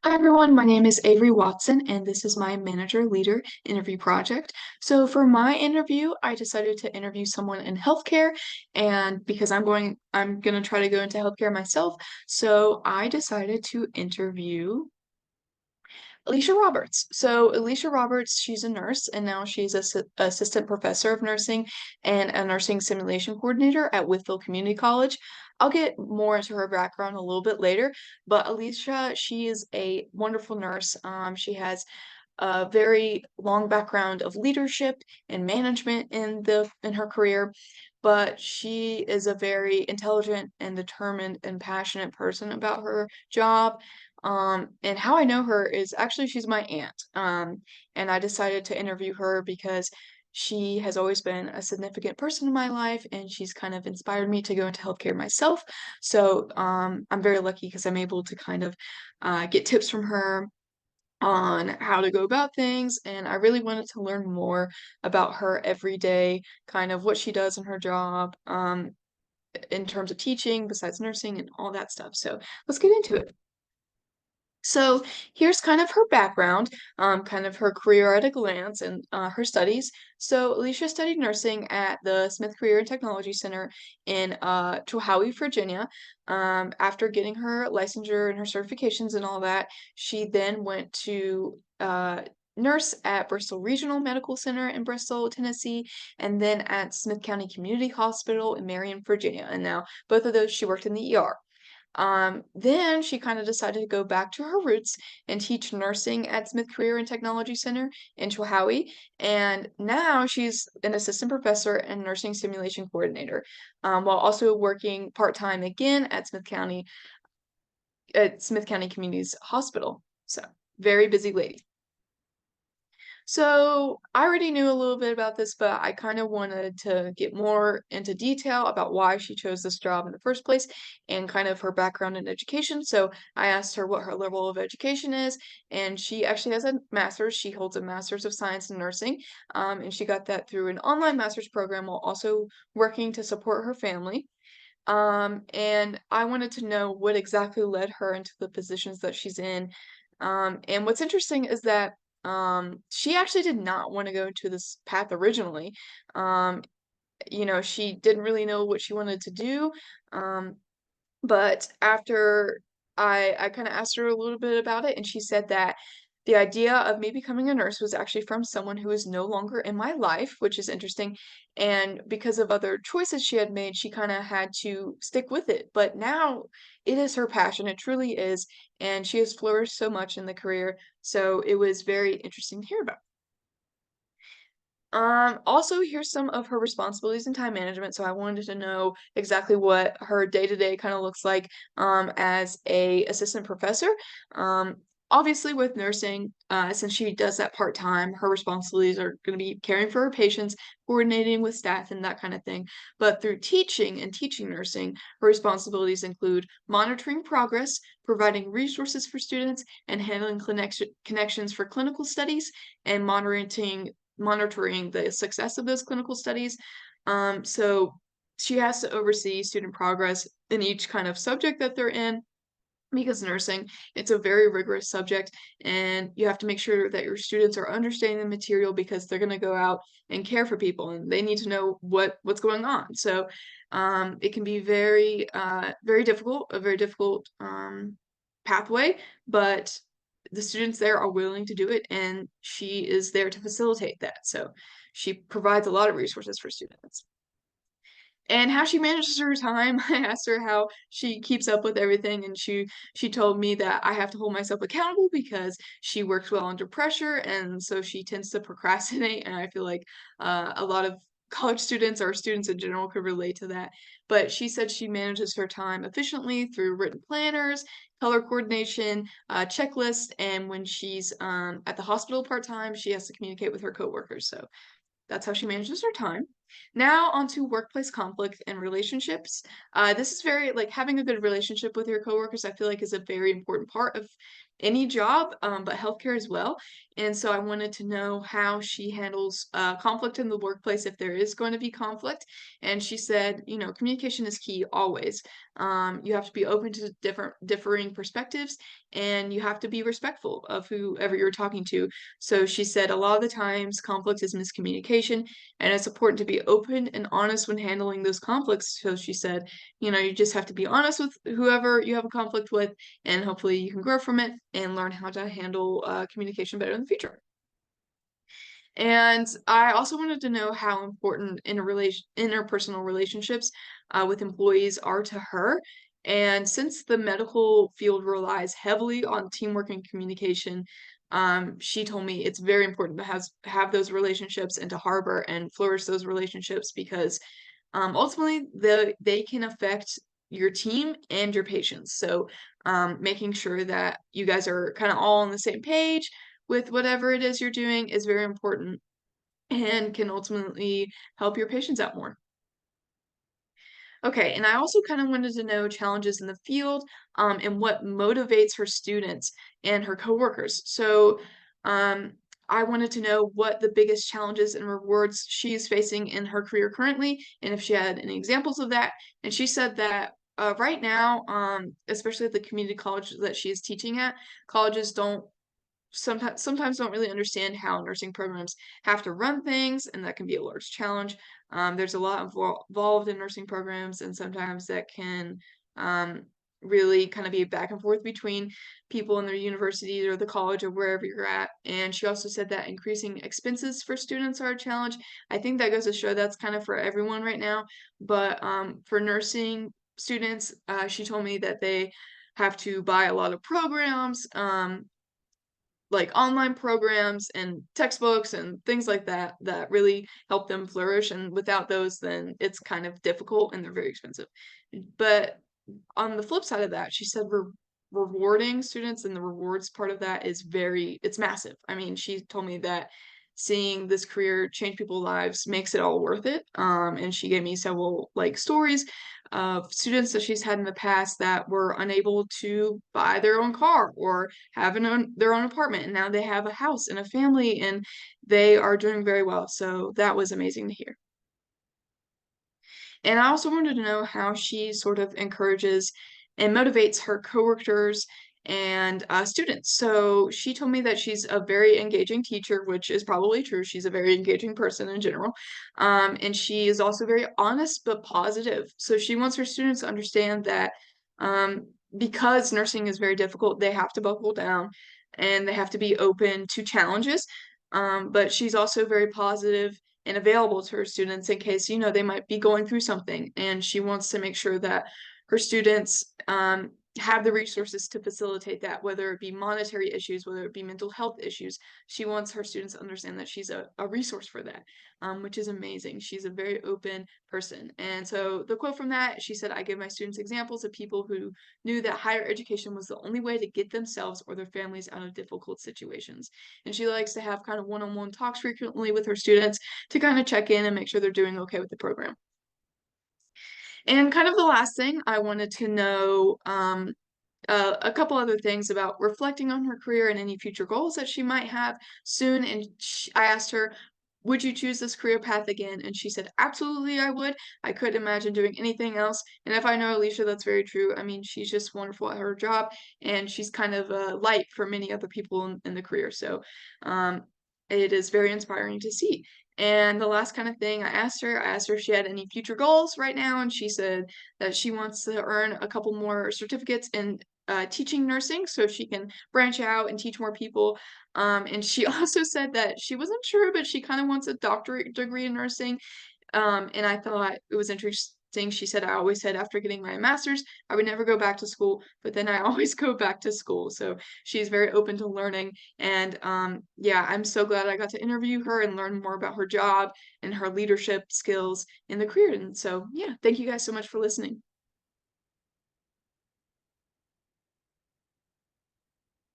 Hi everyone, my name is Avery Watson, and this is my manager leader interview project. So for my interview, I decided to interview someone in healthcare, and because I'm gonna try to go into healthcare myself, so I decided to interview Alicia Roberts. So Alicia Roberts, she's a nurse, and now she's assistant professor of nursing and a nursing simulation coordinator at Whitfield Community College. I'll get more into her background a little bit later, but Alicia, she is a wonderful nurse. She has a very long background of leadership and management in her career, but she is a very intelligent and determined and passionate person about her job. And how I know her is actually she's my aunt. And I decided to interview her because she has always been a significant person in my life and she's kind of inspired me to go into healthcare myself. So I'm very lucky because I'm able to kind of get tips from her on how to go about things, and I really wanted to learn more about her everyday, kind of what she does in her job, in terms of teaching, besides nursing and all that stuff. So let's get into it. So here's kind of her background, kind of her career at a glance and her studies. So Alicia studied nursing at the Smith Career and Technology Center in Chilhowie, Virginia. After getting her licensure and her certifications and all that, she then went to nurse at Bristol Regional Medical Center in Bristol, Tennessee, and then at Smith County Community Hospital in Marion, Virginia. And now both of those she worked in the ER. Then she kind of decided to go back to her roots and teach nursing at Smith Career and Technology Center in Chilhowie. And now she's an assistant professor and nursing simulation coordinator, while also working part-time again at Smith County Community's Hospital. So very busy lady. So I already knew a little bit about this, but I kind of wanted to get more into detail about why she chose this job in the first place and kind of her background in education. So I asked her what her level of education is, and she actually has a master's. She holds a master's of science in nursing, and she got that through an online master's program while also working to support her family. And I wanted to know what exactly led her into the positions that she's in. And what's interesting is that she actually did not want to go into this path originally. Um, she didn't really know what she wanted to do. Um, but after I kind of asked her a little bit about it, and she said that the idea of me becoming a nurse was actually from someone who is no longer in my life, which is interesting. And because of other choices she had made, she kind of had to stick with it. But now it is her passion, it truly is, and she has flourished so much in the career. So it was very interesting to hear about. Also, here's some of her responsibilities in time management. So I wanted to know exactly what her day-to-day kind of looks like as a assistant professor. Um, Obviously, with nursing, since she does that part-time, her responsibilities are going to be caring for her patients, coordinating with staff, and that kind of thing. But through teaching and teaching nursing, her responsibilities include monitoring progress, providing resources for students, and handling connections for clinical studies, and monitoring the success of those clinical studies. So she has to oversee student progress in each kind of subject that they're in because nursing, it's a very rigorous subject and you have to make sure that your students are understanding the material because they're going to go out and care for people and they need to know what's going on. So it can be very difficult, a very difficult pathway, but the students there are willing to do it and she is there to facilitate that. So she provides a lot of resources for students. And how she manages her time, I asked her how she keeps up with everything, and she told me that I have to hold myself accountable because she works well under pressure, and so she tends to procrastinate. And I feel like a lot of college students or students in general could relate to that. But she said she manages her time efficiently through written planners, color coordination, checklists, and when she's at the hospital part time, she has to communicate with her coworkers. So that's how she manages her time. Now onto workplace conflict and relationships. This is very like having a good relationship with your coworkers, I feel like is a very important part of any job, but healthcare as well. And so I wanted to know how she handles conflict in the workplace if there is going to be conflict. And she said, you know, communication is key always. You have to be open to differing perspectives, and you have to be respectful of whoever you're talking to. So she said a lot of the times conflict is miscommunication, and it's important to be open and honest when handling those conflicts. So she said, you know, you just have to be honest with whoever you have a conflict with, and hopefully you can grow from it and learn how to handle communication better in the future. And I also wanted to know how important interpersonal relationships with employees are to her. And since the medical field relies heavily on teamwork and communication, she told me it's very important to have those relationships and to harbor and flourish those relationships because ultimately they can affect your team and your patients. So making sure that you guys are kind of all on the same page with whatever it is you're doing is very important and can ultimately help your patients out more. Okay, and I also kind of wanted to know challenges in the field, and what motivates her students and her coworkers. So, um, I wanted to know what the biggest challenges and rewards she's facing in her career currently, and if she had any examples of that. And she said that right now, especially at the community college that she is teaching at, colleges don't sometimes don't really understand how nursing programs have to run things, and that can be a large challenge. There's a lot involved in nursing programs, and sometimes that can um, really kind of be back and forth between people in their university or the college or wherever you're at. And she also said that increasing expenses for students are a challenge. I think that goes to show that's kind of for everyone right now, but for nursing students, she told me that they have to buy a lot of programs, like online programs and textbooks and things like that that really help them flourish, and without those then it's kind of difficult and they're very expensive. But on the flip side of that, she said rewarding students and the rewards part of that is it's massive. I mean, she told me that seeing this career change people's lives makes it all worth it. And she gave me several like stories of students that she's had in the past that were unable to buy their own car or have their own apartment, and now they have a house and a family, and they are doing very well. So that was amazing to hear. And I also wanted to know how she sort of encourages and motivates her coworkers and students. So she told me that she's a very engaging teacher, which is probably true. She's a very engaging person in general. And she is also very honest but positive. So she wants her students to understand that um, because nursing is very difficult, they have to buckle down and they have to be open to challenges. But she's also very positive and available to her students in case, you know, they might be going through something. And she wants to make sure that her students have the resources to facilitate that, whether it be monetary issues, whether it be mental health issues. She wants her students to understand that she's a resource for that, which is amazing. She's a very open person. And so the quote from that, she said, I give my students examples of people who knew that higher education was the only way to get themselves or their families out of difficult situations. And she likes to have kind of one-on-one talks frequently with her students to kind of check in and make sure they're doing okay with the program. And kind of the last thing I wanted to know, a couple other things about reflecting on her career and any future goals that she might have soon. And I asked her, would you choose this career path again? And she said, absolutely, I would. I couldn't imagine doing anything else. And if I know Alicia, that's very true. I mean, she's just wonderful at her job, and she's kind of a light for many other people in the career. So um, it is very inspiring to see. And the last kind of thing I asked her if she had any future goals right now, and she said that she wants to earn a couple more certificates in teaching nursing so she can branch out and teach more people. And she also said that she wasn't sure, but she kind of wants a doctorate degree in nursing. And I thought it was interesting. She said, I always said after getting my master's, I would never go back to school, but then I always go back to school. So she's very open to learning. And yeah, I'm so glad I got to interview her and learn more about her job and her leadership skills in the career. And so, yeah, thank you guys so much for listening.